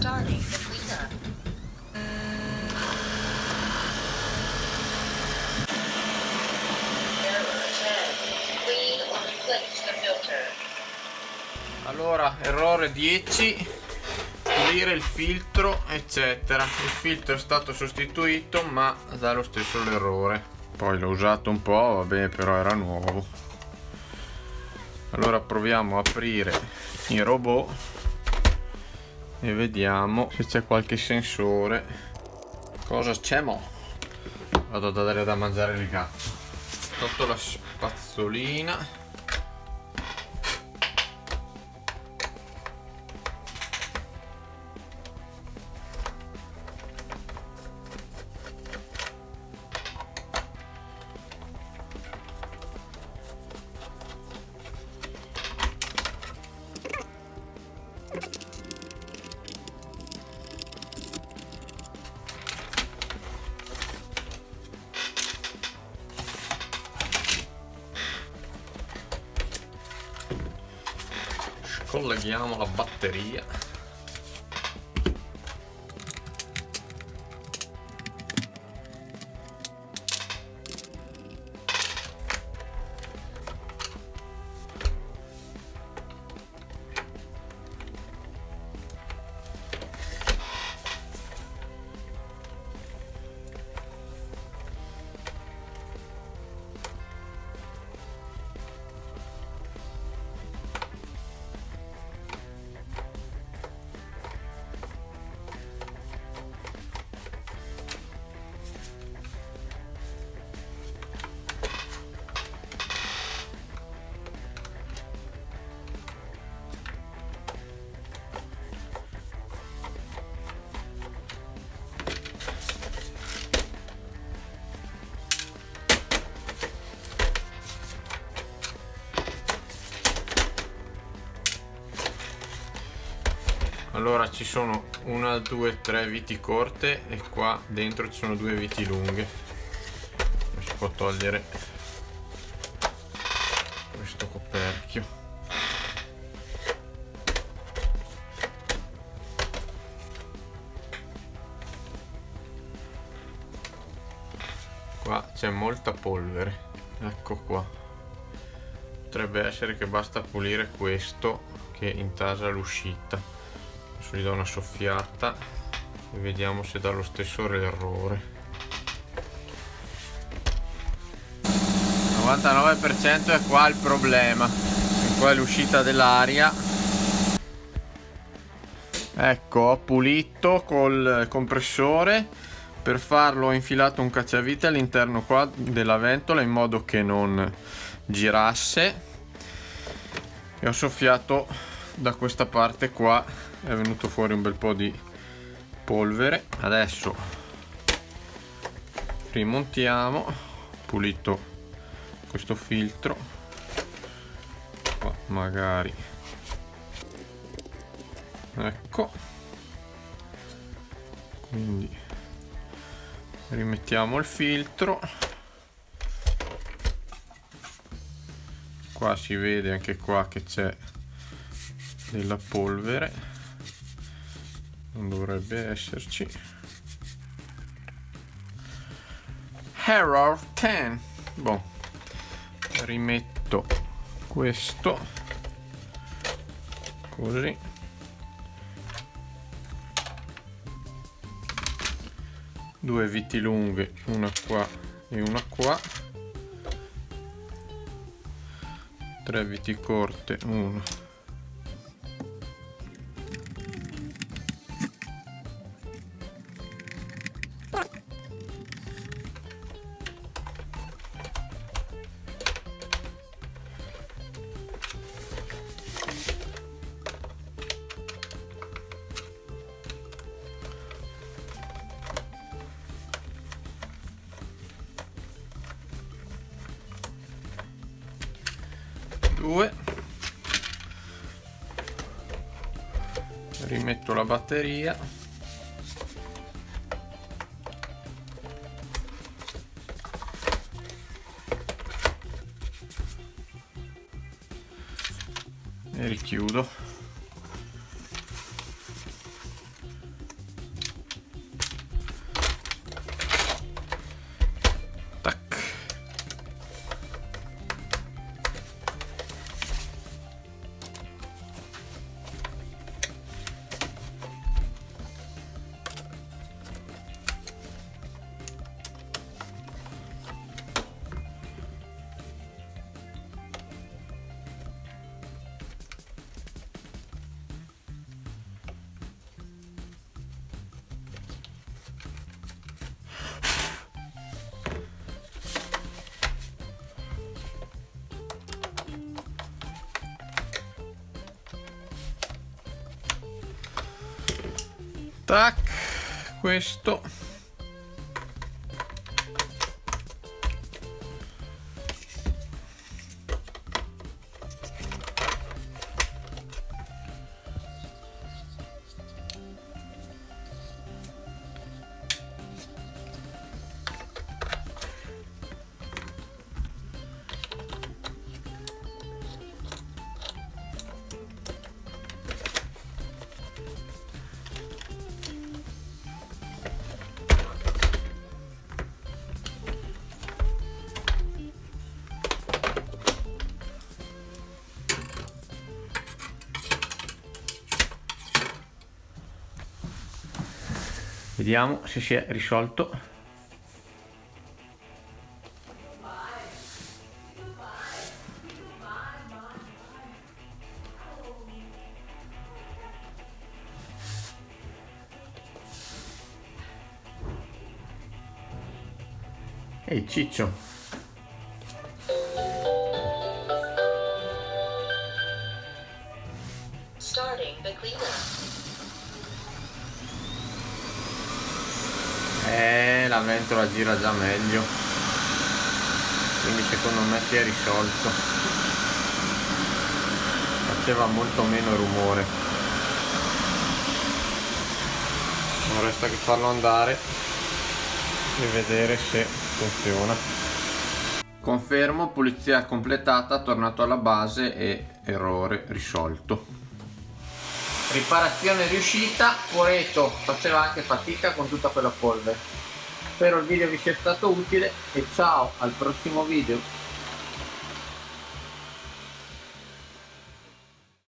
Starting the cleanup. Error 10. Clean or replace the filter. Allora, errore 10, pulire il filtro eccetera. Il filtro è stato sostituito ma dà lo stesso l'errore. Poi l'ho usato un po', vabbè, però era nuovo. Allora proviamo a aprire il robot e vediamo se c'è qualche sensore. Cosa c'è mo? Vado a dare da mangiare il gatto. Sotto la spazzolina. Colleghiamo la batteria. Allora ci sono 1, 2, 3 viti corte e qua dentro ci sono 2 viti lunghe. Si può togliere questo coperchio. Qua c'è molta polvere, ecco qua. Potrebbe essere che basta pulire questo che intasa l'uscita. Adesso gli do una soffiata e vediamo se dà lo stesso errore. 99% è qua il problema. E qua è l'uscita dell'aria. Ecco, ho pulito col compressore. Per farlo ho infilato un cacciavite all'interno qua della ventola in modo che non girasse. E ho soffiato da questa parte qua. È venuto fuori un bel po' di polvere. Adesso rimontiamo. Pulito questo filtro qua, magari, ecco, quindi rimettiamo il filtro. Qua si vede anche qua che c'è della polvere, non dovrebbe esserci. Error 10. Boh, rimetto questo così, due viti lunghe, una qua e una qua, tre viti corte, una, due, rimetto la batteria, e richiudo. Tac, questo. Vediamo se si è risolto. Ehi Ciccio. Starting the cleanup. La ventola gira già meglio, quindi secondo me si è risolto. Faceva molto meno rumore. Non resta che farlo andare e vedere se funziona. Confermo, pulizia completata, tornato alla base e errore risolto. Riparazione riuscita, Poreto faceva anche fatica con tutta quella polvere. Spero il video vi sia stato utile e ciao al prossimo video.